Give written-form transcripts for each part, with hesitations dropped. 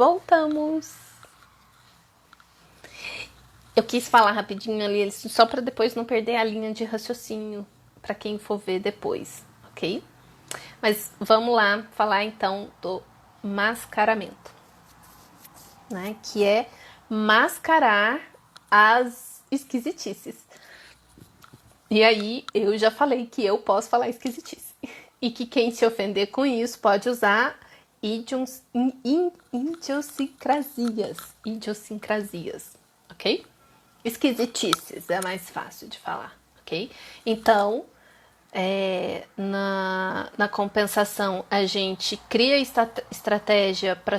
voltamos! Eu quis falar rapidinho ali, só para depois não perder a linha de raciocínio, para quem for ver depois, ok? Mas vamos lá falar então do mascaramento, né? Que é mascarar as esquisitices. E aí eu já falei que eu posso falar esquisitice. E que quem se ofender com isso pode usar idiosincrasias, ok? Esquisitices é mais fácil de falar, ok? Então, na compensação, a gente cria estratégia para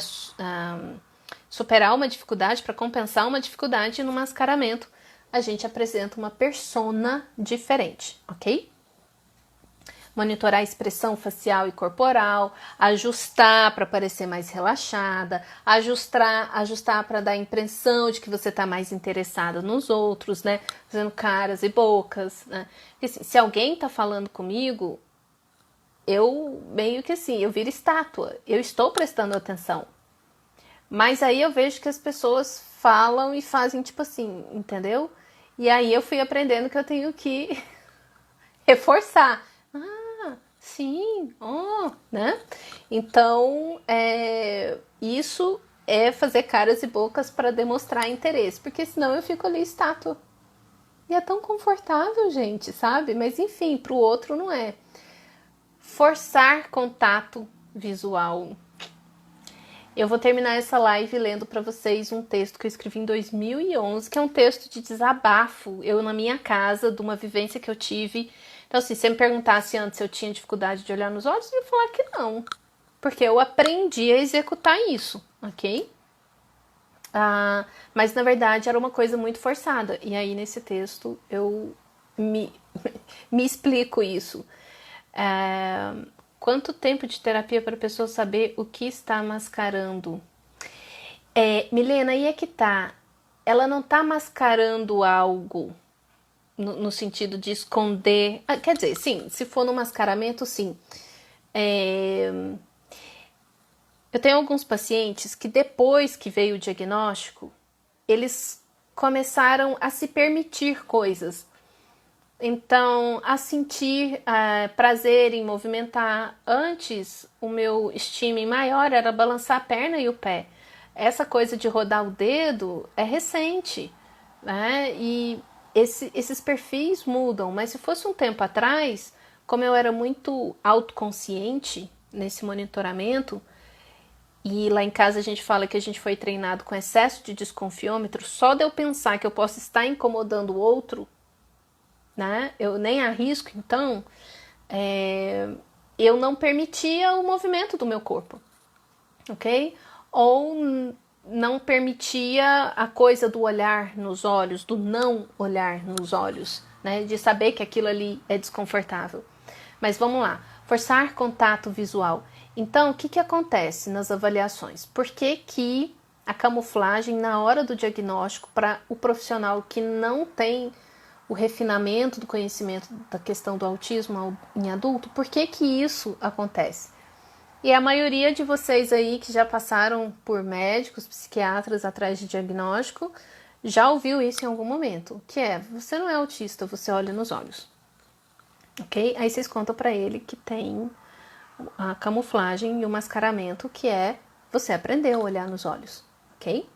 superar uma dificuldade, para compensar uma dificuldade, e no mascaramento a gente apresenta uma persona diferente, ok? Monitorar a expressão facial e corporal, ajustar para parecer mais relaxada, ajustar para dar a impressão de que você está mais interessada nos outros, né? Fazendo caras e bocas, né? Porque, assim, se alguém está falando comigo, eu meio que assim, eu viro estátua, eu estou prestando atenção. Mas aí eu vejo que as pessoas falam e fazem tipo assim, entendeu? E aí eu fui aprendendo que eu tenho que reforçar. Sim, né? Então, isso é fazer caras e bocas para demonstrar interesse, porque senão eu fico ali estátua. E é tão confortável, gente, sabe? Mas enfim, pro outro não é. Forçar contato visual. Eu vou terminar essa live lendo para vocês um texto que eu escrevi em 2011, que é um texto de desabafo, eu na minha casa, de uma vivência que eu tive. Então, assim, se você me perguntasse antes se eu tinha dificuldade de olhar nos olhos, eu ia falar que não. Porque eu aprendi a executar isso, ok? Mas, na verdade, era uma coisa muito forçada. E aí, nesse texto, eu me explico isso. Quanto tempo de terapia para a pessoa saber o que está mascarando? Milena, aí é que tá. Ela não está mascarando algo no sentido de esconder. Quer dizer, sim, se for no mascaramento, sim. Eu tenho alguns pacientes que depois que veio o diagnóstico, eles começaram a se permitir coisas. Então, a sentir prazer em movimentar. Antes, o meu estímulo maior era balançar a perna e o pé. Essa coisa de rodar o dedo é recente, né? E esses perfis mudam, mas se fosse um tempo atrás, como eu era muito autoconsciente nesse monitoramento, e lá em casa a gente fala que a gente foi treinado com excesso de desconfiômetro, só de eu pensar que eu posso estar incomodando o outro, né? Eu nem arrisco, então, eu não permitia o movimento do meu corpo, ok? Ou não permitia a coisa do olhar nos olhos, do não olhar nos olhos, né? De saber que aquilo ali é desconfortável. Mas vamos lá, forçar contato visual. Então, o que acontece nas avaliações? Por que a camuflagem na hora do diagnóstico para o profissional que não tem o refinamento do conhecimento da questão do autismo em adulto, por que isso acontece? E a maioria de vocês aí que já passaram por médicos, psiquiatras atrás de diagnóstico, já ouviu isso em algum momento, que é, você não é autista, você olha nos olhos, ok? Aí vocês contam para ele que tem a camuflagem e o mascaramento, que é, você aprendeu a olhar nos olhos, ok?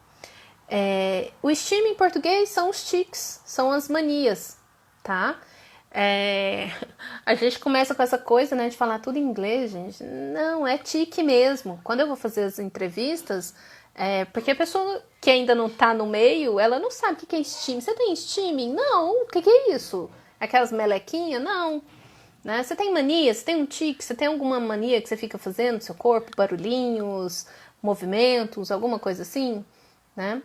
O estigma em português são os tics, são as manias, tá? A gente começa com essa coisa, né, de falar tudo em inglês, gente. Não, é tique mesmo. Quando eu vou fazer as entrevistas, porque a pessoa que ainda não tá no meio, ela não sabe o que é estigma. Você tem estigma? Não. O que é isso? Aquelas melequinhas? Não. Né? Você tem mania? Você tem um tique? Você tem alguma mania que você fica fazendo no seu corpo? Barulhinhos, movimentos, alguma coisa assim, né?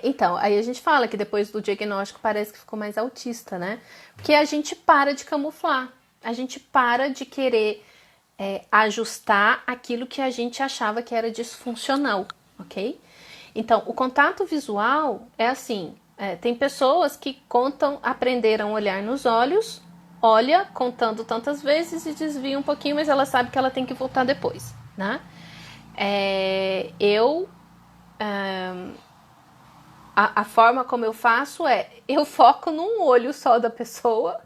Então, aí a gente fala que depois do diagnóstico parece que ficou mais autista, né? Porque a gente para de camuflar, a gente para de querer ajustar aquilo que a gente achava que era disfuncional, ok? Então, o contato visual é assim, tem pessoas que aprenderam a olhar nos olhos, olha contando tantas vezes e desvia um pouquinho, mas ela sabe que ela tem que voltar depois, né? Eu a forma como eu faço é, eu foco num olho só da pessoa.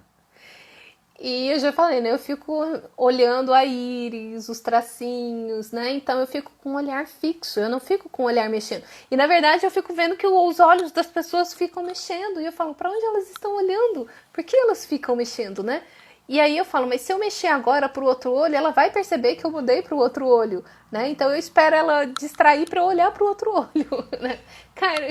E eu já falei, né? Eu fico olhando a íris, os tracinhos, né? Então eu fico com um olhar fixo, eu não fico com o olhar mexendo. E na verdade eu fico vendo que os olhos das pessoas ficam mexendo. E eu falo, para onde elas estão olhando? Por que elas ficam mexendo, né? E aí eu falo, mas se eu mexer agora pro outro olho, ela vai perceber que eu mudei pro outro olho, né? Então eu espero ela distrair para eu olhar pro outro olho, né? Cara,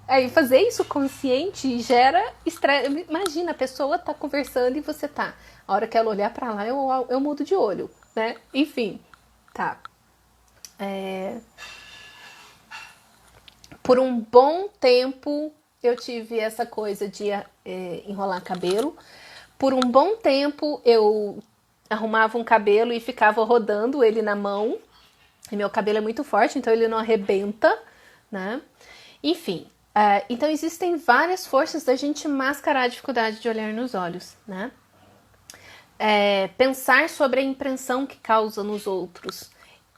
aí fazer isso consciente gera estresse. Imagina, a pessoa tá conversando e você tá. A hora que ela olhar para lá, eu mudo de olho, né? Enfim, tá. Por um bom tempo eu tive essa coisa de enrolar cabelo. Por um bom tempo eu arrumava um cabelo e ficava rodando ele na mão. E meu cabelo é muito forte, então ele não arrebenta, né? Enfim, então existem várias forças da gente mascarar a dificuldade de olhar nos olhos, né? Pensar sobre a impressão que causa nos outros.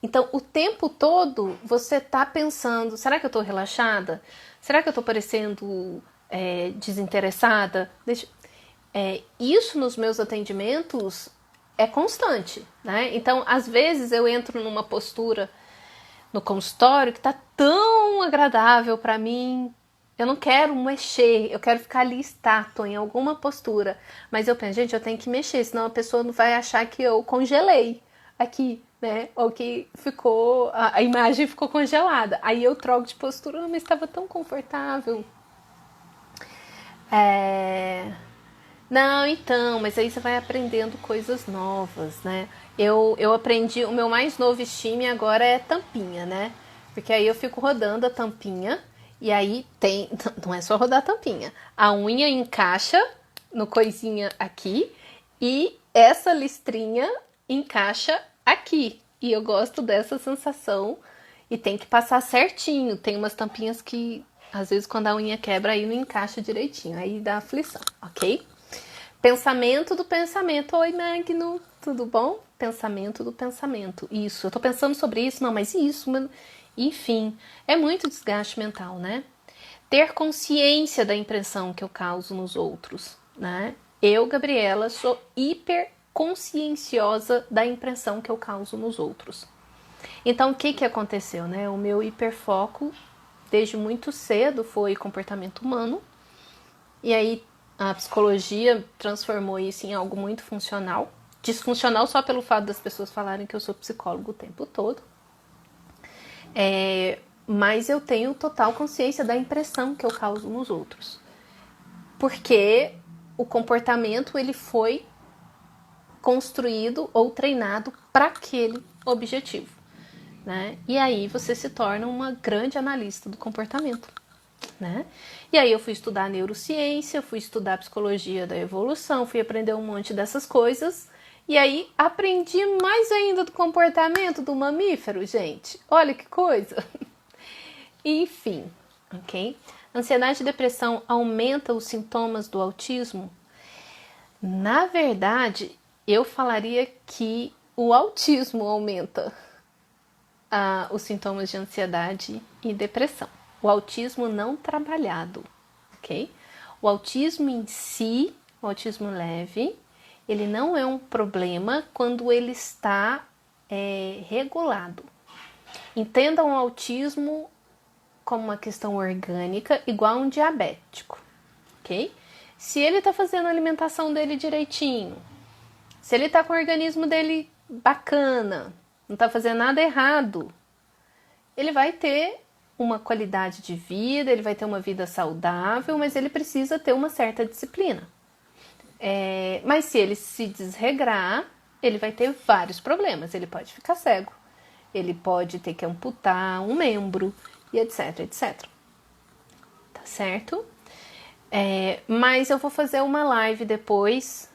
Então, o tempo todo você tá pensando, será que eu tô relaxada? Será que eu tô parecendo desinteressada? Isso nos meus atendimentos é constante, né? Então, às vezes eu entro numa postura no consultório que tá tão agradável para mim. Eu não quero mexer, eu quero ficar ali estátua em alguma postura. Mas eu penso, gente, eu tenho que mexer, senão a pessoa não vai achar que eu congelei aqui, né? Ou que ficou, a imagem ficou congelada. Aí eu troco de postura, mas estava tão confortável. Não, então, mas aí você vai aprendendo coisas novas, né? Eu aprendi, o meu mais novo estime agora é tampinha, né? Porque aí eu fico rodando a tampinha e aí tem, não é só rodar a tampinha, a unha encaixa no coisinha aqui e essa listrinha encaixa aqui. E eu gosto dessa sensação e tem que passar certinho. Tem umas tampinhas que às vezes quando a unha quebra aí não encaixa direitinho, aí dá aflição, ok? Pensamento do pensamento. Oi, Magno, tudo bom? Pensamento do pensamento. Isso, eu tô pensando sobre isso, não, mas isso, mano. Enfim, é muito desgaste mental, né? Ter consciência da impressão que eu causo nos outros, né? Eu, Gabriela, sou hiper conscienciosa da impressão que eu causo nos outros. Então, o que aconteceu, né? O meu hiperfoco, desde muito cedo, foi comportamento humano. E aí, a psicologia transformou isso em algo muito funcional. Disfuncional só pelo fato das pessoas falarem que eu sou psicólogo o tempo todo. Mas eu tenho total consciência da impressão que eu causo nos outros. Porque o comportamento ele foi construído ou treinado para aquele objetivo, né? E aí você se torna uma grande analista do comportamento, né? E aí eu fui estudar neurociência, fui estudar psicologia da evolução, fui aprender um monte dessas coisas. E aí aprendi mais ainda do comportamento do mamífero, gente. Olha que coisa! Enfim, ok? Ansiedade e depressão aumenta os sintomas do autismo? Na verdade, eu falaria que o autismo aumenta os sintomas de ansiedade e depressão. O autismo não trabalhado, ok? O autismo em si, o autismo leve, ele não é um problema quando ele está regulado. Entendam o autismo como uma questão orgânica, igual um diabético, ok? Se ele tá fazendo a alimentação dele direitinho, se ele tá com o organismo dele bacana, não tá fazendo nada errado, ele vai ter uma qualidade de vida, ele vai ter uma vida saudável, mas ele precisa ter uma certa disciplina. Mas se ele se desregrar, ele vai ter vários problemas. Ele pode ficar cego, ele pode ter que amputar um membro, e etc, etc. Tá certo? Mas eu vou fazer uma live depois,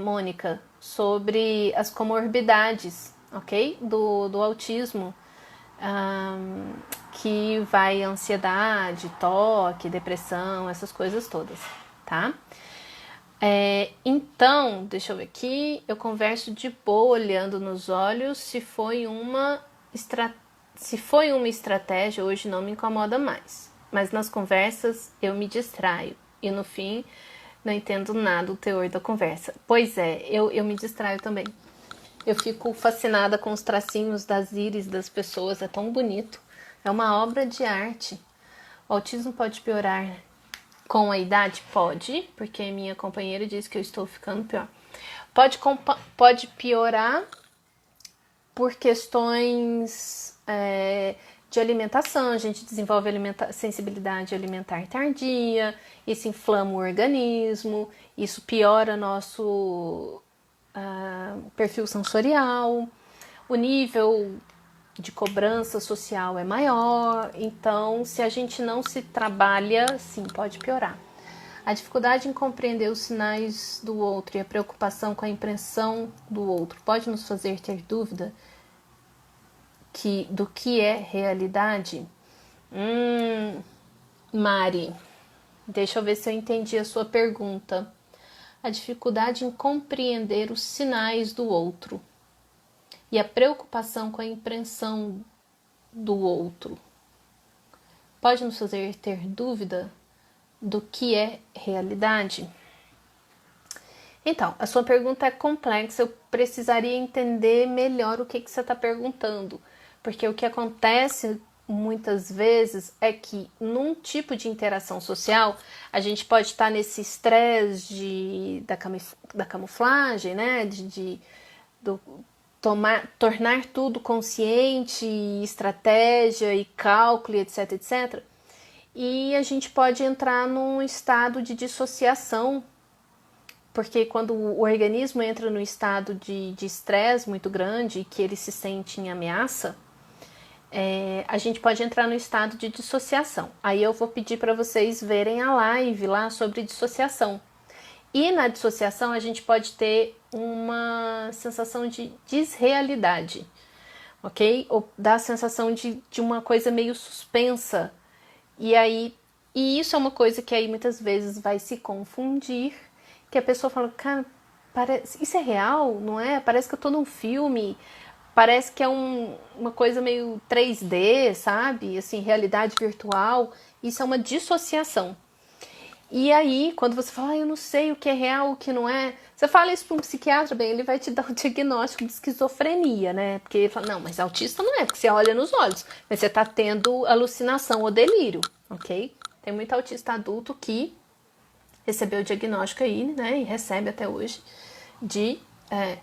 Mônica, sobre as comorbidades, ok? Do autismo, que vai ansiedade, toque, depressão, essas coisas todas, tá? Então, deixa eu ver aqui, eu converso de boa olhando nos olhos se foi uma estratégia. se foi uma estratégia, hoje não me incomoda mais. Mas nas conversas eu me distraio. E no fim, não entendo nada do teor da conversa. Pois é, eu me distraio também. Eu fico fascinada com os tracinhos das íris das pessoas. É tão bonito. É uma obra de arte. O autismo pode piorar com a idade? Pode, porque minha companheira diz que eu estou ficando pior. Pode piorar por questões de alimentação. A gente desenvolve sensibilidade alimentar tardia, isso inflama o organismo, isso piora nosso perfil sensorial, o nível de cobrança social é maior, então se a gente não se trabalha, sim, pode piorar. A dificuldade em compreender os sinais do outro e a preocupação com a impressão do outro pode nos fazer ter dúvida do que é realidade? Mari, deixa eu ver se eu entendi a sua pergunta. A dificuldade em compreender os sinais do outro e a preocupação com a impressão do outro pode nos fazer ter dúvida do que é realidade? Então, a sua pergunta é complexa, eu precisaria entender melhor o que você está perguntando, porque o que acontece muitas vezes é que num tipo de interação social, a gente pode estar nesse estresse da camuflagem, né, tornar tudo consciente, estratégia e cálculo, etc, etc. E a gente pode entrar num estado de dissociação, porque quando o organismo entra no estado de estresse muito grande e que ele se sente em ameaça, a gente pode entrar no estado de dissociação. Aí eu vou pedir para vocês verem a live lá sobre dissociação. E na dissociação a gente pode ter uma sensação de desrealidade, ok? Ou dá a sensação de uma coisa meio suspensa. E isso é uma coisa que aí muitas vezes vai se confundir, que a pessoa fala, cara, isso é real, não é? Parece que eu tô num filme, parece que é uma coisa meio 3D, sabe? Assim, realidade virtual. Isso é uma dissociação. E aí, quando você fala, eu não sei o que é real, o que não é, você fala isso para um psiquiatra, bem, ele vai te dar um diagnóstico de esquizofrenia, né? Porque ele fala, não, mas autista não é, porque você olha nos olhos, mas você tá tendo alucinação ou delírio, ok? Tem muito autista adulto que recebeu o diagnóstico aí, né, e recebe até hoje, de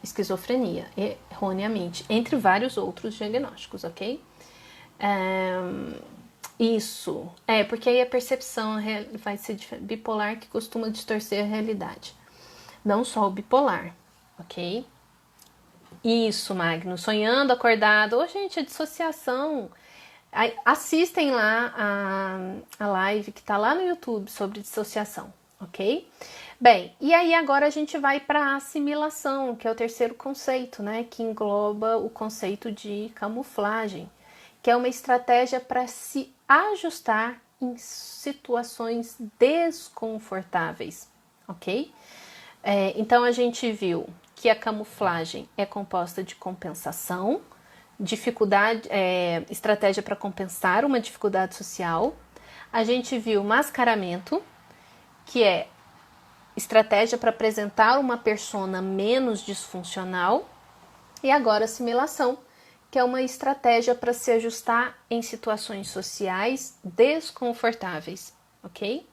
esquizofrenia, erroneamente, entre vários outros diagnósticos, ok? Isso, porque aí a percepção vai ser bipolar, que costuma distorcer a realidade. Não só o bipolar, ok? Isso, Magno, sonhando, acordado. Ô, gente, a dissociação. Assistem lá a live que tá lá no YouTube sobre dissociação, ok? Bem, e aí agora a gente vai para a assimilação, que é o terceiro conceito, né? Que engloba o conceito de camuflagem, que é uma estratégia para se ajustar em situações desconfortáveis, ok? Então a gente viu que a camuflagem é composta de compensação, estratégia para compensar uma dificuldade social. A gente viu mascaramento, que é estratégia para apresentar uma persona menos disfuncional. E agora assimilação, que é uma estratégia para se ajustar em situações sociais desconfortáveis, ok?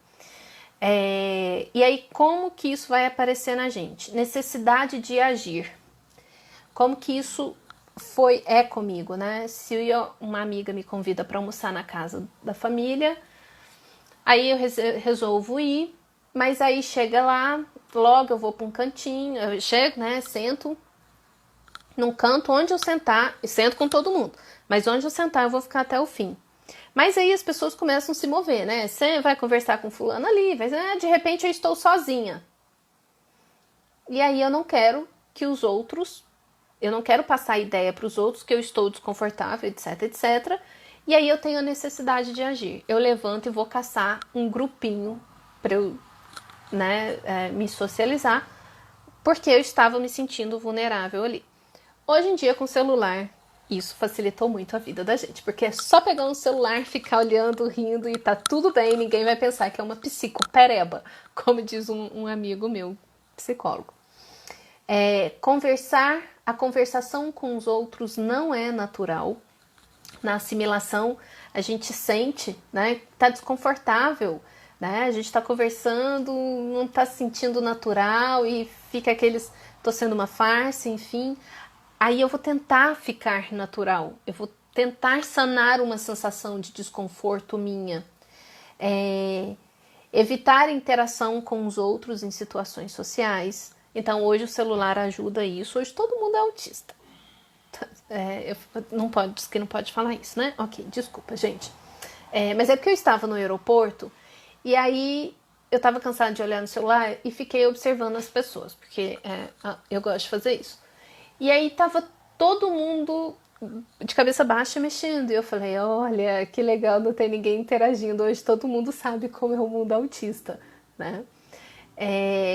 E aí, como que isso vai aparecer na gente? Necessidade de agir. Como que isso é comigo, né? Se uma amiga me convida para almoçar na casa da família, aí eu resolvo ir, mas aí chega lá, logo eu vou para um cantinho, eu chego, né, sento num canto onde eu sentar, e sento com todo mundo, mas onde eu sentar eu vou ficar até o fim. Mas aí as pessoas começam a se mover, né? Você vai conversar com fulano ali, de repente eu estou sozinha. E aí eu não quero que os outros, eu não quero passar a ideia para os outros que eu estou desconfortável, etc, etc. E aí eu tenho a necessidade de agir. Eu levanto e vou caçar um grupinho para eu, me socializar, porque eu estava me sentindo vulnerável ali. Hoje em dia, com celular, Isso facilitou muito a vida da gente, porque é só pegar um celular, ficar olhando, rindo e tá tudo bem, ninguém vai pensar que é uma psicopereba, como diz um amigo meu, psicólogo. A conversação com os outros não é natural. Na assimilação, a gente sente, né, tá desconfortável, né? A gente tá conversando, não tá se sentindo natural e fica aqueles, tô sendo uma farsa, enfim. Aí eu vou tentar ficar natural, eu vou tentar sanar uma sensação de desconforto minha. Evitar interação com os outros em situações sociais. Então hoje o celular ajuda isso, hoje todo mundo é autista. Não pode, diz que não pode falar isso, né? Ok, desculpa, gente. Mas é porque eu estava no aeroporto e aí eu estava cansada de olhar no celular e fiquei observando as pessoas, porque eu gosto de fazer isso. E aí tava todo mundo de cabeça baixa mexendo. E eu falei, olha, que legal, não tem ninguém interagindo. Hoje todo mundo sabe como é o mundo autista, né?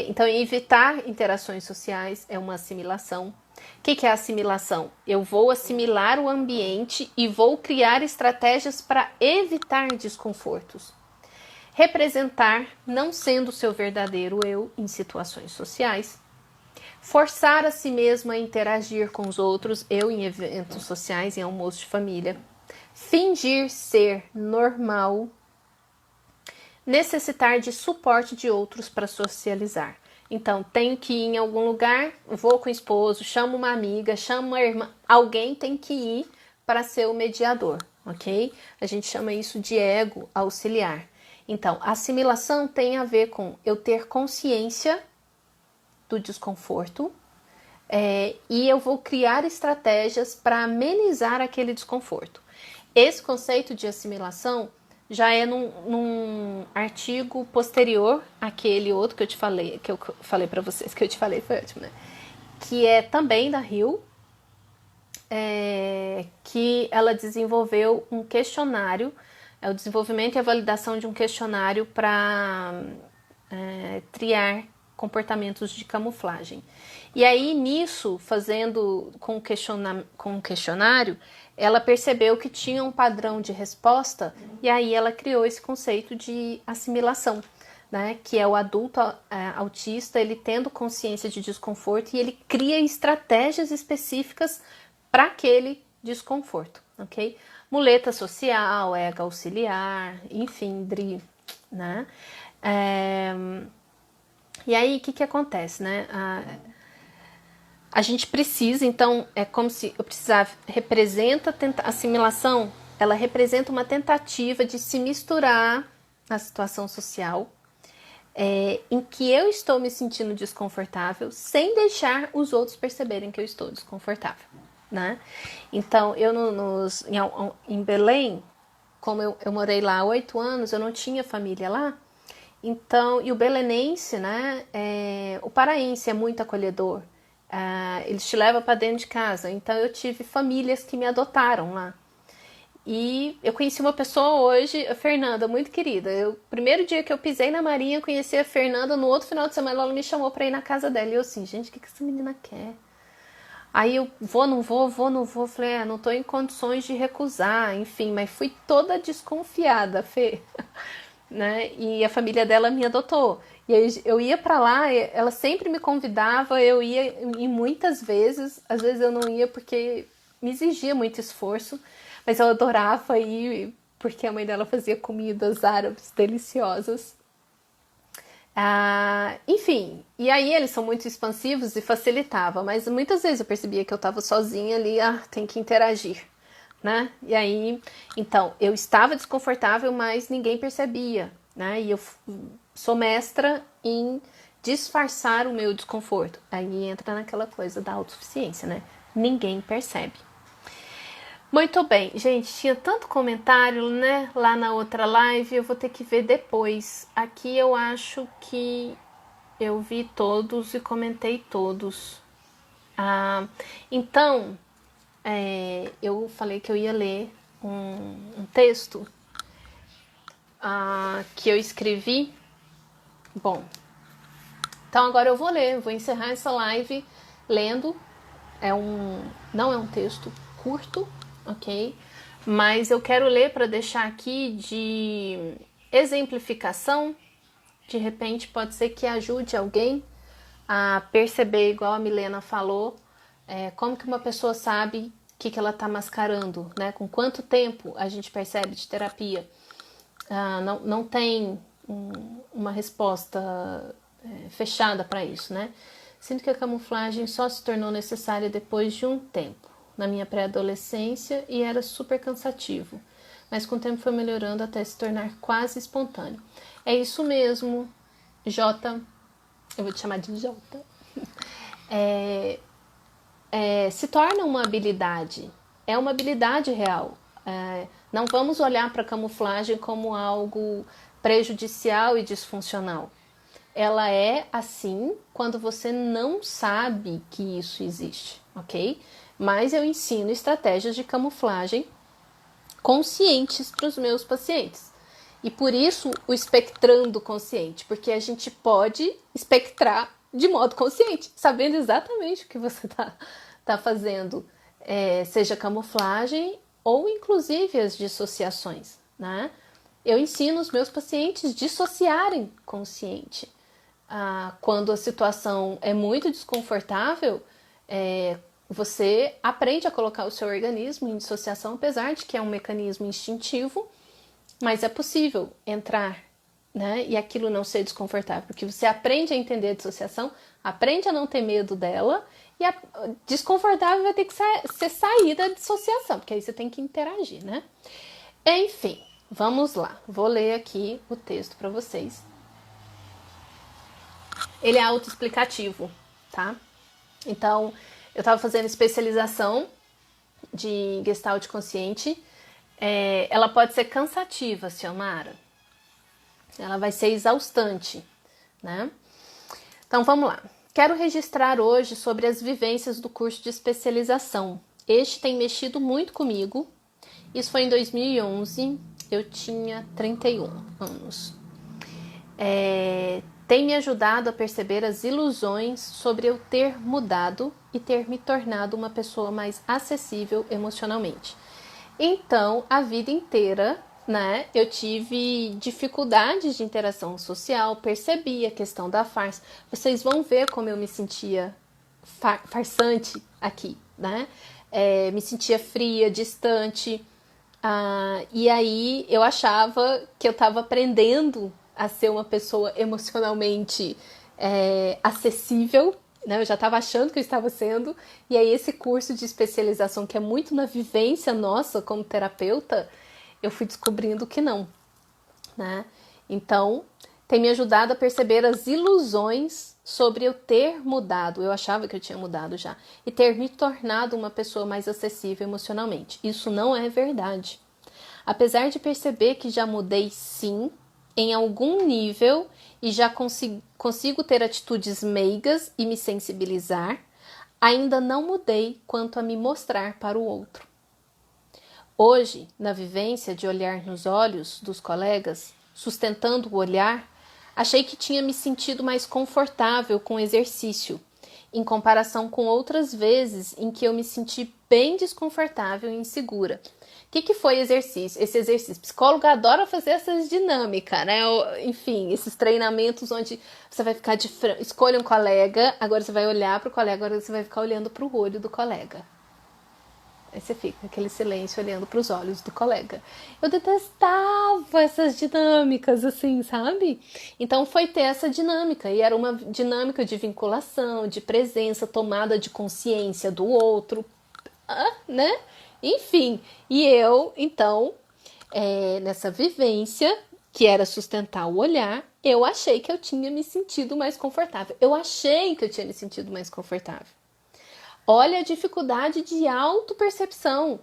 Então, evitar interações sociais é uma assimilação. O que é assimilação? Eu vou assimilar o ambiente e vou criar estratégias para evitar desconfortos. Representar, não sendo seu verdadeiro eu em situações sociais. Forçar a si mesmo a interagir com os outros, eu em eventos sociais, em almoço de família. Fingir ser normal. Necessitar de suporte de outros para socializar. Então, tenho que ir em algum lugar, vou com o esposo, chamo uma amiga, chamo uma irmã. Alguém tem que ir para ser o mediador, ok? A gente chama isso de ego auxiliar. Então, a assimilação tem a ver com eu ter consciência do desconforto e eu vou criar estratégias para amenizar aquele desconforto. Esse conceito de assimilação já é num artigo posterior àquele outro que eu falei para vocês, que eu te falei, foi ótimo, né? Que é também da Hill, que ela desenvolveu um questionário, o desenvolvimento e a validação de um questionário para triar comportamentos de camuflagem. E aí, nisso, fazendo com o questionário, ela percebeu que tinha um padrão de resposta e aí ela criou esse conceito de assimilação, né? Que é o adulto autista, ele tendo consciência de desconforto e ele cria estratégias específicas para aquele desconforto, ok? Muleta social, ego auxiliar, enfim, né? E aí, o que acontece, né? A gente precisa, então, é como se eu precisasse, assimilação, ela representa uma tentativa de se misturar na situação social, em que eu estou me sentindo desconfortável, sem deixar os outros perceberem que eu estou desconfortável, né? Então, eu em Belém, como eu morei lá há 8 anos, eu não tinha família lá, então, e o belenense, né, o paraense é muito acolhedor, eles te levam para dentro de casa, então eu tive famílias que me adotaram lá. E eu conheci uma pessoa hoje, a Fernanda, muito querida. Primeiro dia que eu pisei na Marinha, eu conheci a Fernanda, no outro final de semana ela me chamou para ir na casa dela. E eu assim, gente, o que essa menina quer? Aí eu não vou. Falei, não tô em condições de recusar, enfim, mas fui toda desconfiada, Fê. Né? E a família dela me adotou. E aí eu ia para lá, ela sempre me convidava, eu ia e muitas vezes, às vezes eu não ia porque me exigia muito esforço, mas eu adorava ir porque a mãe dela fazia comidas árabes deliciosas. Enfim, e aí eles são muito expansivos e facilitava, mas muitas vezes eu percebia que eu estava sozinha ali, tem que interagir, né? E aí, então, eu estava desconfortável, mas ninguém percebia, né? E eu sou mestra em disfarçar o meu desconforto. Aí entra naquela coisa da autossuficiência, né? Ninguém percebe. Muito bem, gente, tinha tanto comentário, né, lá na outra live, eu vou ter que ver depois. Aqui eu acho que eu vi todos e comentei todos. Então, eu falei que eu ia ler um texto que eu escrevi. Bom, então agora eu vou ler, vou encerrar essa live lendo. Não é um texto curto, ok? Mas eu quero ler para deixar aqui de exemplificação. De repente pode ser que ajude alguém a perceber, igual a Milena falou, como que uma pessoa sabe o que ela está mascarando, né? Com quanto tempo a gente percebe de terapia. Não tem uma resposta fechada para isso, né? Sinto que a camuflagem só se tornou necessária depois de um tempo, na minha pré-adolescência, e era super cansativo. Mas com o tempo foi melhorando até se tornar quase espontâneo. É isso mesmo, Jota. Eu vou te chamar de Jota. Se torna uma habilidade. É uma habilidade real. Não vamos olhar para a camuflagem como algo prejudicial e disfuncional. Ela é assim quando você não sabe que isso existe, ok? Mas eu ensino estratégias de camuflagem conscientes para os meus pacientes. E por isso o espectrando consciente, porque a gente pode espectrar de modo consciente, sabendo exatamente o que você tá fazendo, seja camuflagem ou inclusive as dissociações, né? Eu ensino os meus pacientes a dissociarem consciente. Quando a situação é muito desconfortável, você aprende a colocar o seu organismo em dissociação, apesar de que é um mecanismo instintivo, mas é possível entrar, né, e aquilo não ser desconfortável, porque você aprende a entender a dissociação, aprende a não ter medo dela, e a desconfortável vai ter que ser sair da dissociação, porque aí você tem que interagir, né? Enfim, vamos lá. Vou ler aqui o texto para vocês. Ele é autoexplicativo, tá? Então, eu estava fazendo especialização de Gestalt consciente. Ela pode ser cansativa, Ciomara. Ela vai ser exaustante, né? Então, vamos lá. Quero registrar hoje sobre as vivências do curso de especialização. Este tem mexido muito comigo. Isso foi em 2011. Eu tinha 31 anos. Tem me ajudado a perceber as ilusões sobre eu ter mudado e ter me tornado uma pessoa mais acessível emocionalmente. Então, a vida inteira, né, eu tive dificuldades de interação social, percebi a questão da farsa. Vocês vão ver como eu me sentia farsante aqui, né? Me sentia fria, distante. E aí eu achava que eu estava aprendendo a ser uma pessoa emocionalmente acessível, né? Eu já estava achando que eu estava sendo, e aí esse curso de especialização, que é muito na vivência nossa como terapeuta, eu fui descobrindo que não, né? Então, tem me ajudado a perceber as ilusões sobre eu ter mudado, eu achava que eu tinha mudado já, e ter me tornado uma pessoa mais acessível emocionalmente. Isso não é verdade. Apesar de perceber que já mudei sim, em algum nível, e já consigo ter atitudes meigas e me sensibilizar, ainda não mudei quanto a me mostrar para o outro. Hoje, na vivência de olhar nos olhos dos colegas, sustentando o olhar, achei que tinha me sentido mais confortável com o exercício, em comparação com outras vezes em que eu me senti bem desconfortável e insegura. O que foi exercício? Esse exercício, psicólogo adora fazer essas dinâmicas, né? Enfim, esses treinamentos onde você vai ficar de frente, escolha um colega, agora você vai olhar para o colega, agora você vai ficar olhando para o olho do colega. Aí você fica aquele silêncio olhando para os olhos do colega. Eu detestava essas dinâmicas, assim, sabe? Então foi ter essa dinâmica, e era uma dinâmica de vinculação, de presença, tomada de consciência do outro, né? Enfim, e eu, então, nessa vivência, que era sustentar o olhar, eu achei que eu tinha me sentido mais confortável. Olha a dificuldade de autopercepção.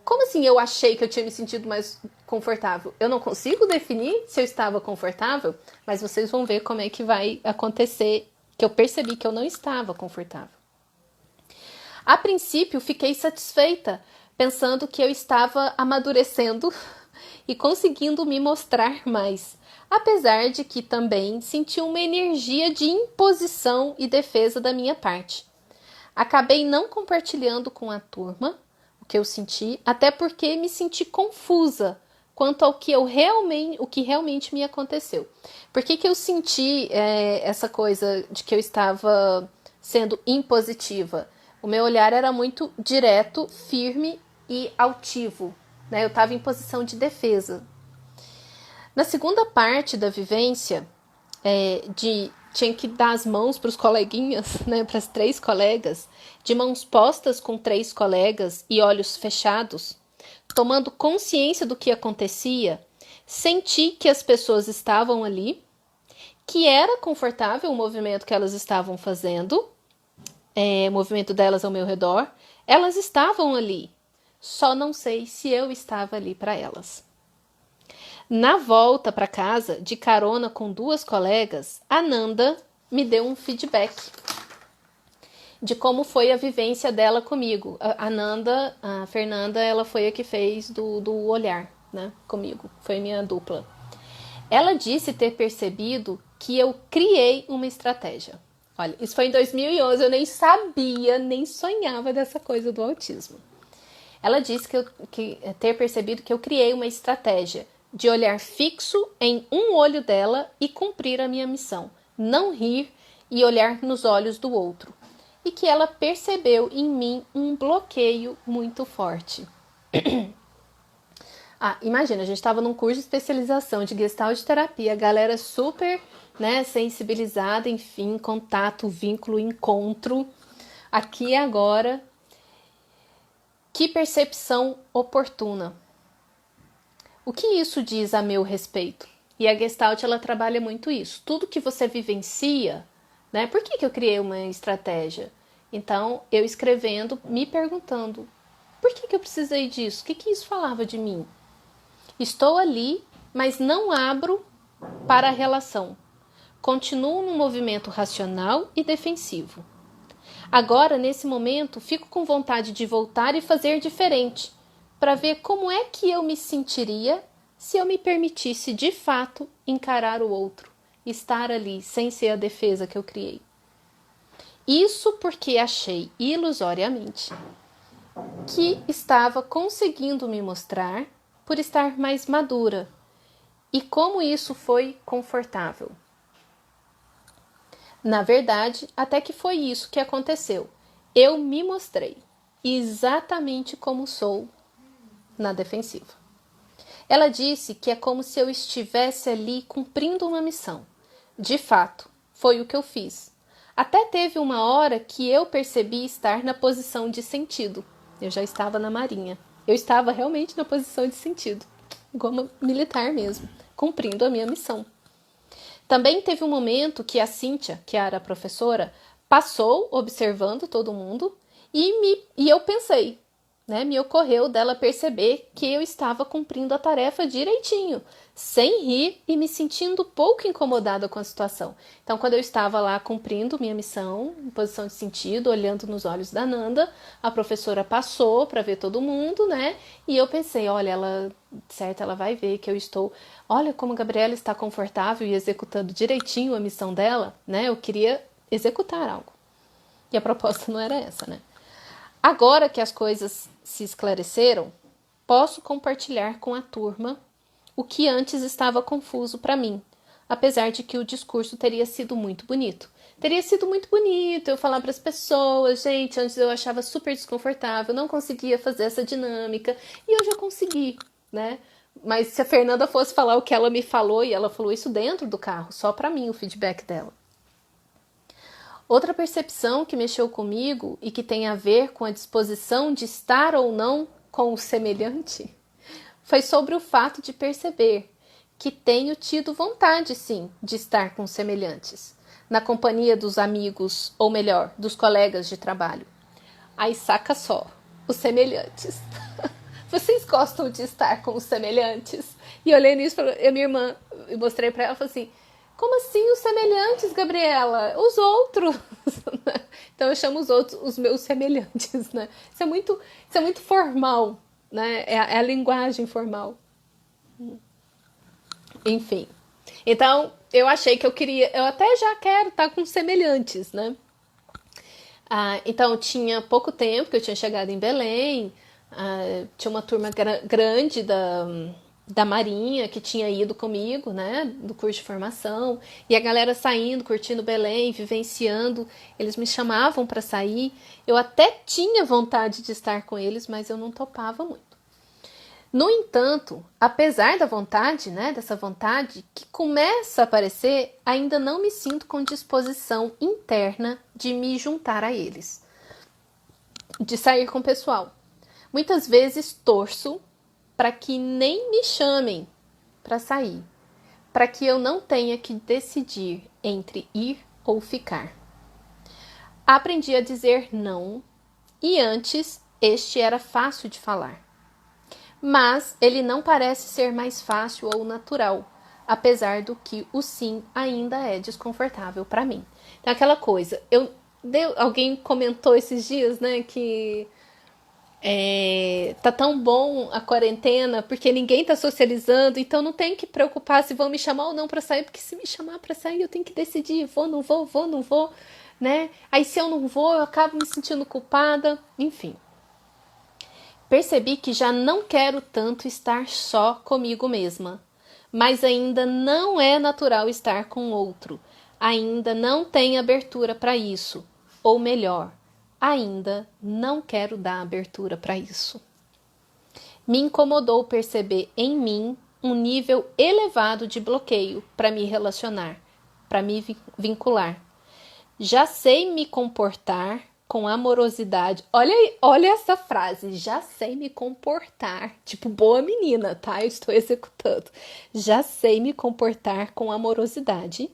Como assim eu achei que eu tinha me sentido mais confortável? Eu não consigo definir se eu estava confortável, mas vocês vão ver como é que vai acontecer, que eu percebi que eu não estava confortável. A princípio, fiquei satisfeita, pensando que eu estava amadurecendo e conseguindo me mostrar mais, apesar de que também senti uma energia de imposição e defesa da minha parte. Acabei não compartilhando com a turma, o que eu senti, até porque me senti confusa quanto ao que realmente me aconteceu. Por que eu senti essa coisa de que eu estava sendo impositiva? O meu olhar era muito direto, firme e altivo, né? Eu estava em posição de defesa. Na segunda parte da vivência, tinha que dar as mãos para os coleguinhas, né, para as 3 colegas, de mãos postas com 3 colegas e olhos fechados, tomando consciência do que acontecia, senti que as pessoas estavam ali, que era confortável o movimento que elas estavam fazendo, o movimento delas ao meu redor, elas estavam ali, só não sei se eu estava ali para elas. Na volta para casa, de carona com 2 colegas, a Nanda me deu um feedback de como foi a vivência dela comigo. A Fernanda, ela foi a que fez do olhar, né, comigo, foi minha dupla. Ela disse ter percebido que eu criei uma estratégia. Olha, isso foi em 2011, eu nem sabia, nem sonhava dessa coisa do autismo. Ela disse que ter percebido que eu criei uma estratégia de olhar fixo em um olho dela e cumprir a minha missão, não rir e olhar nos olhos do outro. E que ela percebeu em mim um bloqueio muito forte. Imagina, a gente estava num curso de especialização de Gestalt terapia, a galera super, né, sensibilizada, enfim, contato, vínculo, encontro, aqui e agora. Que percepção oportuna. O que isso diz a meu respeito? E a Gestalt, ela trabalha muito isso. Tudo que você vivencia, né? Por que eu criei uma estratégia? Então, eu escrevendo, me perguntando, por que eu precisei disso? O que isso falava de mim? Estou ali, mas não abro para a relação. Continuo num movimento racional e defensivo. Agora, nesse momento, fico com vontade de voltar e fazer diferente, para ver como é que eu me sentiria se eu me permitisse, de fato, encarar o outro, estar ali, sem ser a defesa que eu criei. Isso porque achei, ilusoriamente, que estava conseguindo me mostrar por estar mais madura, e como isso foi confortável. Na verdade, até que foi isso que aconteceu. Eu me mostrei exatamente como sou na defensiva. Ela disse que é como se eu estivesse ali cumprindo uma missão. De fato, foi o que eu fiz. Até teve uma hora que eu percebi estar na posição de sentido. Eu já estava na marinha. Eu estava realmente na posição de sentido, igual uma militar mesmo, cumprindo a minha missão. Também teve um momento que a Cíntia, que era a professora, passou observando todo mundo e eu pensei, né, me ocorreu dela perceber que eu estava cumprindo a tarefa direitinho, sem rir e me sentindo pouco incomodada com a situação. Então, quando eu estava lá cumprindo minha missão, em posição de sentido, olhando nos olhos da Nanda, a professora passou para ver todo mundo, né? E eu pensei, olha, ela vai ver que eu estou... Olha como a Gabriela está confortável e executando direitinho a missão dela, né? Eu queria executar algo. E a proposta não era essa, né? Agora que as coisas se esclareceram, posso compartilhar com a turma o que antes estava confuso para mim, apesar de que o discurso teria sido muito bonito. Teria sido muito bonito eu falar para as pessoas, gente, antes eu achava super desconfortável, não conseguia fazer essa dinâmica, e hoje eu consegui, né? Mas se a Fernanda fosse falar o que ela me falou, e ela falou isso dentro do carro, só para mim o feedback dela. Outra percepção que mexeu comigo e que tem a ver com a disposição de estar ou não com o semelhante foi sobre o fato de perceber que tenho tido vontade, sim, de estar com semelhantes, na companhia dos amigos, ou melhor, dos colegas de trabalho. Aí saca só, os semelhantes. Vocês gostam de estar com os semelhantes? E eu olhei nisso e a minha irmã, eu mostrei pra ela e falei assim, como assim os semelhantes, Gabriela? Os outros. Então eu chamo os outros os meus semelhantes, né? Isso é muito formal, né? É a linguagem formal. Enfim. Então, eu achei que eu até já quero estar com semelhantes, né? Então, tinha pouco tempo que eu tinha chegado em Belém, Tinha uma turma grande da Marinha que tinha ido comigo, né, do curso de formação, e a galera saindo, curtindo Belém, vivenciando, eles me chamavam para sair, eu até tinha vontade de estar com eles, mas eu não topava muito. No entanto, apesar da vontade, né, dessa vontade que começa a aparecer, ainda não me sinto com disposição interna de me juntar a eles, de sair com o pessoal. Muitas vezes torço para que nem me chamem para sair, para que eu não tenha que decidir entre ir ou ficar. Aprendi a dizer não e antes este era fácil de falar. Mas ele não parece ser mais fácil ou natural, apesar do que o sim ainda é desconfortável para mim. Então aquela coisa, alguém comentou esses dias, né, que tá tão bom a quarentena porque ninguém tá socializando, então não tem que preocupar se vão me chamar ou não para sair, porque se me chamar para sair eu tenho que decidir, vou, não vou, né? Aí se eu não vou, eu acabo me sentindo culpada, enfim. Percebi que já não quero tanto estar só comigo mesma, mas ainda não é natural estar com outro. Ainda não tem abertura para isso. Ou melhor, ainda não quero dar abertura para isso. Me incomodou perceber em mim um nível elevado de bloqueio para me relacionar, para me vincular. Já sei me comportar com amorosidade. Olha essa frase. Já sei me comportar. Tipo, boa menina, tá? Eu estou executando. Já sei me comportar com amorosidade,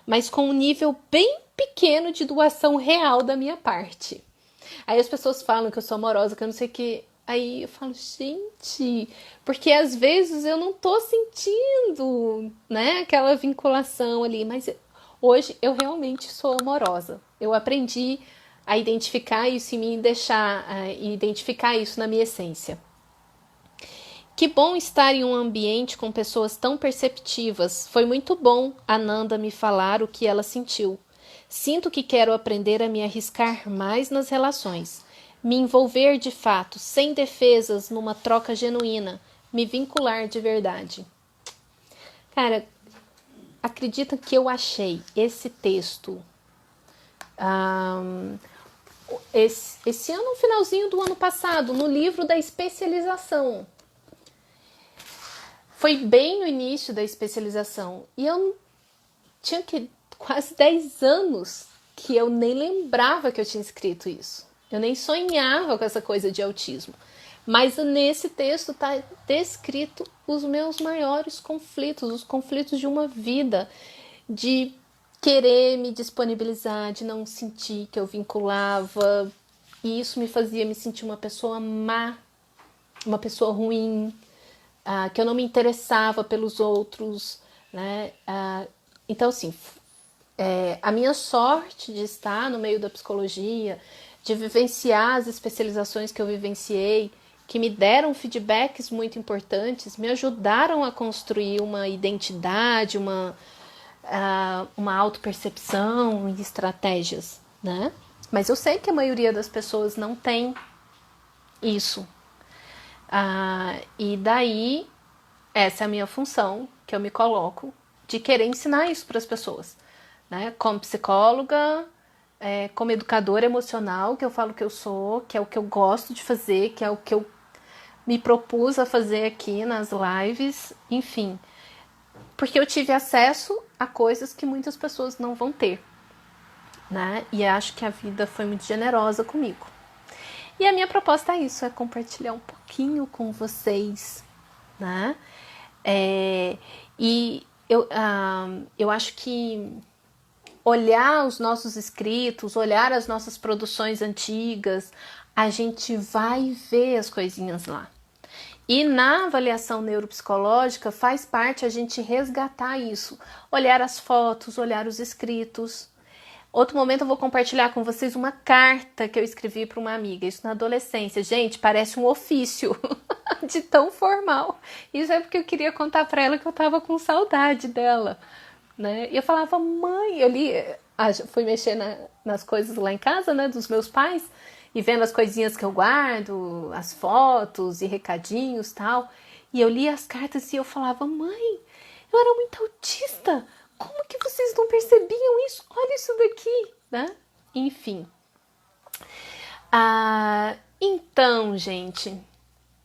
mas com um nível bem pequeno de doação real da minha parte. Aí as pessoas falam que eu sou amorosa, que eu não sei o que. Aí eu falo, gente, porque às vezes eu não tô sentindo, né, aquela vinculação ali, mas hoje eu realmente sou amorosa. Eu aprendi a identificar isso em mim e identificar isso na minha essência. Que bom estar em um ambiente com pessoas tão perceptivas. Foi muito bom a Nanda me falar o que ela sentiu. Sinto que quero aprender a me arriscar mais nas relações, me envolver de fato, sem defesas, numa troca genuína, me vincular de verdade. Cara, acredita que eu achei esse texto esse ano, no finalzinho do ano passado, no livro da especialização. Foi bem no início da especialização. E eu tinha quase 10 anos que eu nem lembrava que eu tinha escrito isso. Eu nem sonhava com essa coisa de autismo. Mas nesse texto está descrito os meus maiores conflitos, os conflitos de uma vida, de querer me disponibilizar, de não sentir que eu vinculava, e isso me fazia me sentir uma pessoa má, uma pessoa ruim, que eu não me interessava pelos outros, né? Então, assim, a minha sorte de estar no meio da psicologia, de vivenciar as especializações que eu vivenciei, que me deram feedbacks muito importantes, me ajudaram a construir uma identidade, uma autopercepção e estratégias, né? Mas eu sei que a maioria das pessoas não tem isso. E daí, essa é a minha função, que eu me coloco, de querer ensinar isso para as pessoas, né? Como psicóloga, como educadora emocional, que eu falo que eu sou, que é o que eu gosto de fazer, que é o que eu me propus a fazer aqui nas lives, enfim. Porque eu tive acesso a coisas que muitas pessoas não vão ter, né? E acho que a vida foi muito generosa comigo. E a minha proposta é isso, é compartilhar um pouquinho com vocês, né? E eu acho que olhar os nossos escritos, olhar as nossas produções antigas, a gente vai ver as coisinhas lá. E na avaliação neuropsicológica faz parte a gente resgatar isso, olhar as fotos, olhar os escritos. Outro momento eu vou compartilhar com vocês uma carta que eu escrevi para uma amiga, isso na adolescência. Gente, parece um ofício de tão formal. Isso é porque eu queria contar para ela que eu tava com saudade dela, né? E eu falava, mãe, fui mexer nas coisas lá em casa, né, dos meus pais, e vendo as coisinhas que eu guardo, as fotos e recadinhos, tal. E eu lia as cartas e eu falava: mãe, eu era muito autista. Como que vocês não percebiam isso? Olha isso daqui, né? Enfim. Então, gente,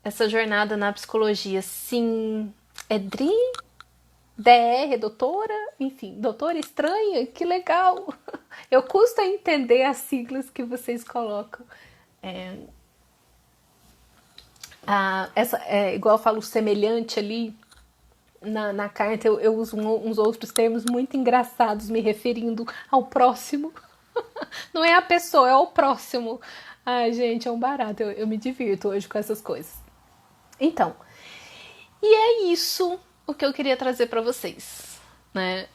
essa jornada na psicologia, sim, é DR, doutora, enfim, doutora estranha, que legal. Eu custo a entender as siglas que vocês colocam. Igual eu falo semelhante ali, na carta eu uso uns outros termos muito engraçados me referindo ao próximo. Não é a pessoa, é o próximo. Ai, gente, é um barato. Eu me divirto hoje com essas coisas. Então, e é isso o que eu queria trazer para vocês, né?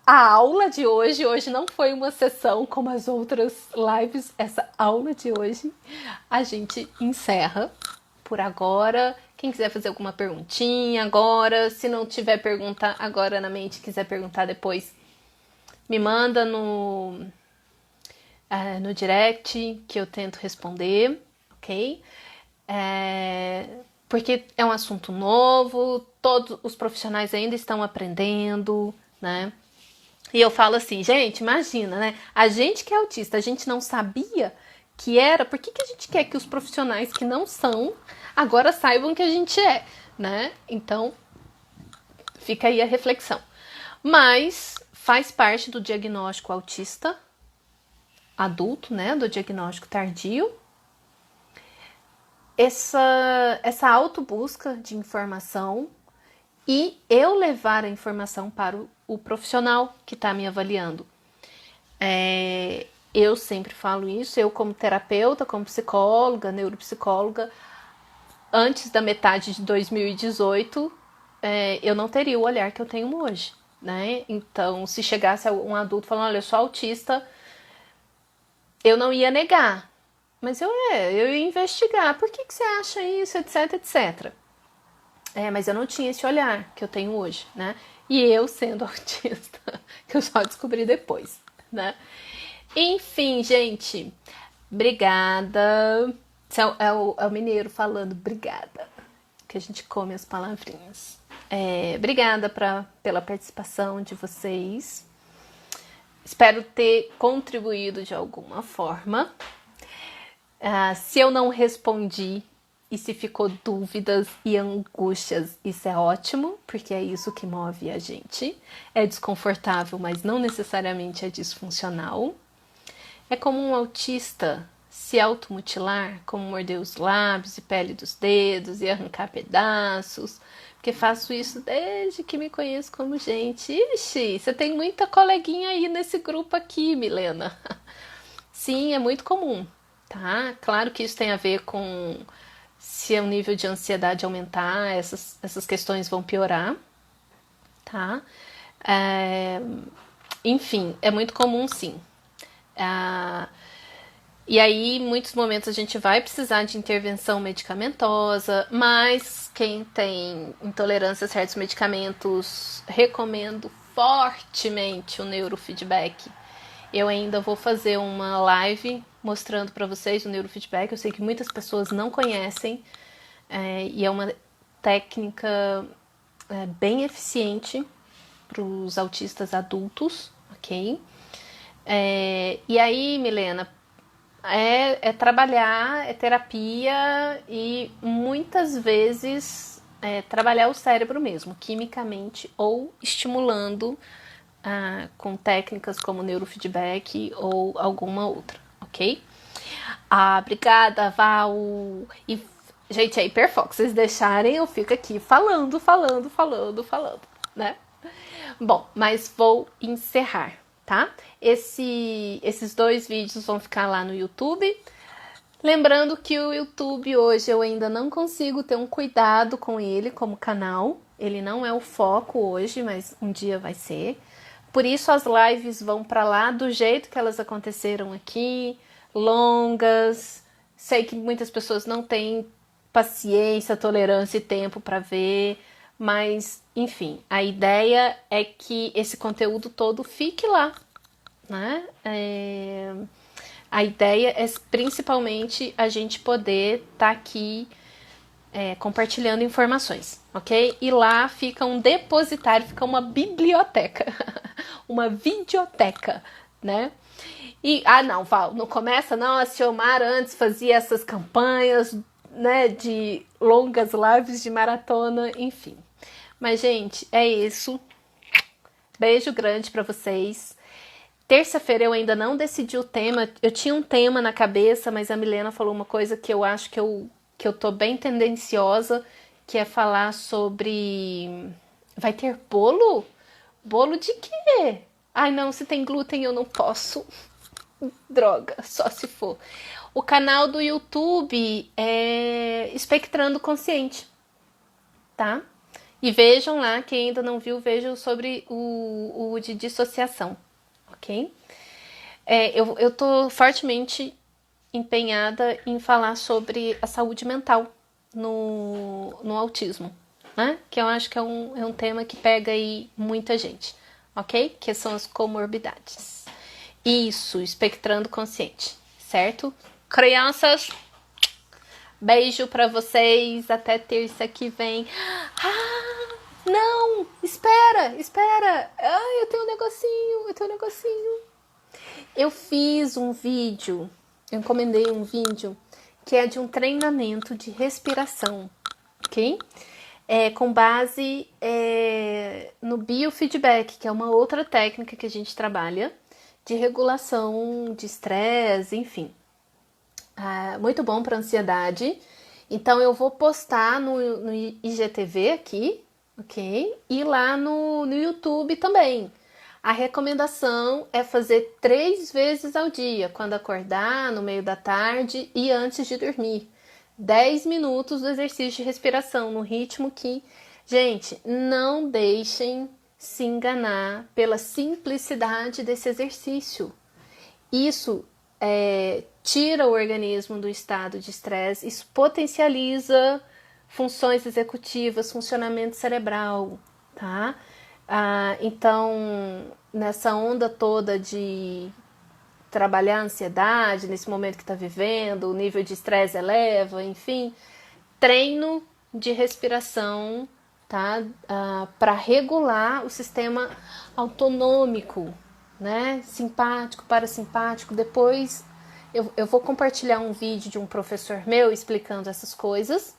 A aula de hoje não foi uma sessão como as outras lives. Essa aula de hoje a gente encerra por agora. Quem quiser fazer alguma perguntinha agora, se não tiver pergunta agora na mente, quiser perguntar depois, me manda no direct que eu tento responder, ok? Porque é um assunto novo, todos os profissionais ainda estão aprendendo, né? E eu falo assim, gente, imagina, né? A gente que é autista, a gente não sabia que era, por que a gente quer que os profissionais que não são agora saibam que a gente é, né? Então, fica aí a reflexão. Mas faz parte do diagnóstico autista adulto, né? Do diagnóstico tardio. Essa autobusca de informação e eu levar a informação para o profissional que está me avaliando. Eu sempre falo isso, eu como terapeuta, como psicóloga, neuropsicóloga, antes da metade de 2018, eu não teria o olhar que eu tenho hoje, né? Então, se chegasse um adulto falando, olha, eu sou autista, eu não ia negar, mas eu ia investigar, por que você acha isso, etc, etc. Mas eu não tinha esse olhar que eu tenho hoje, né? E eu sendo autista, que eu só descobri depois, né? Enfim, gente, obrigada. É o mineiro falando obrigada, que a gente come as palavrinhas. Obrigada pela participação de vocês. Espero ter contribuído de alguma forma. Se eu não respondi e se ficou dúvidas e angústias, isso é ótimo, porque é isso que move a gente. É desconfortável, mas não necessariamente é disfuncional. É como um autista se automutilar, como morder os lábios e pele dos dedos e arrancar pedaços, porque faço isso desde que me conheço como gente. Ixi, você tem muita coleguinha aí nesse grupo aqui, Milena. Sim, é muito comum, tá? Claro que isso tem a ver com se o nível de ansiedade aumentar, essas questões vão piorar, tá? Enfim, é muito comum sim. E aí, em muitos momentos a gente vai precisar de intervenção medicamentosa, mas quem tem intolerância a certos medicamentos, recomendo fortemente o neurofeedback. Eu ainda vou fazer uma live mostrando para vocês o neurofeedback. Eu sei que muitas pessoas não conhecem, e é uma técnica bem eficiente para os autistas adultos, ok? E aí, Milena, é trabalhar, é terapia e muitas vezes trabalhar o cérebro mesmo, quimicamente ou estimulando com técnicas como neurofeedback ou alguma outra, ok? Obrigada, Val. E, gente, é hiperfoco. Se vocês deixarem, eu fico aqui falando, né? Bom, mas vou encerrar, tá? Esses 2 vídeos vão ficar lá no YouTube. Lembrando que o YouTube hoje eu ainda não consigo ter um cuidado com ele como canal. Ele não é o foco hoje, mas um dia vai ser. Por isso as lives vão para lá do jeito que elas aconteceram aqui, longas. Sei que muitas pessoas não têm paciência, tolerância e tempo para ver, mas enfim, a ideia é que esse conteúdo todo fique lá, né? A ideia é principalmente a gente poder estar aqui compartilhando informações, ok? E lá fica um depositário, fica uma biblioteca, uma videoteca, né? E, não, Val, não começa não, a Ciomara antes fazia essas campanhas, né, de longas lives de maratona, enfim. Mas, gente, é isso. Beijo grande pra vocês. Terça-feira eu ainda não decidi o tema. Eu tinha um tema na cabeça, mas a Milena falou uma coisa que eu acho que eu tô bem tendenciosa, que é falar sobre... Vai ter bolo? Bolo de quê? Ai, não, se tem glúten eu não posso. Droga, só se for. O canal do YouTube é Espectrando Consciente, tá? E vejam lá, quem ainda não viu, vejam sobre o de dissociação, ok? Eu tô fortemente empenhada em falar sobre a saúde mental no autismo, né? Que eu acho que é um tema que pega aí muita gente, ok? Que são as comorbidades. Isso, espectrando consciente, certo? Crianças, beijo pra vocês, até terça que vem. Não, espera. Ai, eu tenho um negocinho. Eu fiz um vídeo, eu encomendei um vídeo que é de um treinamento de respiração, ok? Com base no biofeedback, que é uma outra técnica que a gente trabalha de regulação de estresse, enfim. Muito bom para ansiedade. Então eu vou postar no IGTV aqui, ok? E lá no YouTube também. A recomendação é fazer 3 vezes ao dia, quando acordar, no meio da tarde e antes de dormir. 10 minutos do exercício de respiração, no ritmo que... Gente, não deixem se enganar pela simplicidade desse exercício. Isso tira o organismo do estado de estresse, isso potencializa funções executivas, funcionamento cerebral, tá? Então, nessa onda toda de trabalhar a ansiedade, nesse momento que está vivendo, o nível de estresse eleva, enfim, treino de respiração, tá? Para regular o sistema autonômico, né? Simpático, parasimpático. Depois eu vou compartilhar um vídeo de um professor meu explicando essas coisas.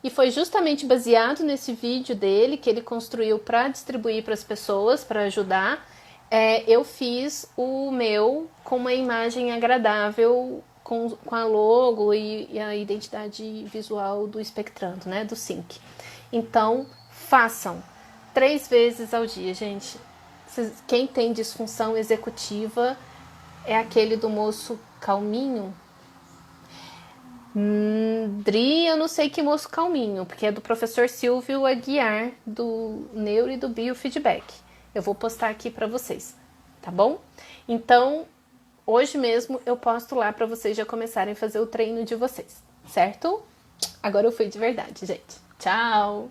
E foi justamente baseado nesse vídeo dele que ele construiu para distribuir para as pessoas, para ajudar. Eu fiz o meu com uma imagem agradável, com a logo e a identidade visual do Espectrando, né? Do Sync. Então, façam 3 vezes ao dia, gente. Quem tem disfunção executiva é aquele do moço calminho. Dri, eu não sei que moço calminho, porque é do professor Silvio Aguiar, do Neuro e do Biofeedback. Eu vou postar aqui para vocês, tá bom? Então, hoje mesmo eu posto lá para vocês já começarem a fazer o treino de vocês, certo? Agora eu fui de verdade, gente. Tchau!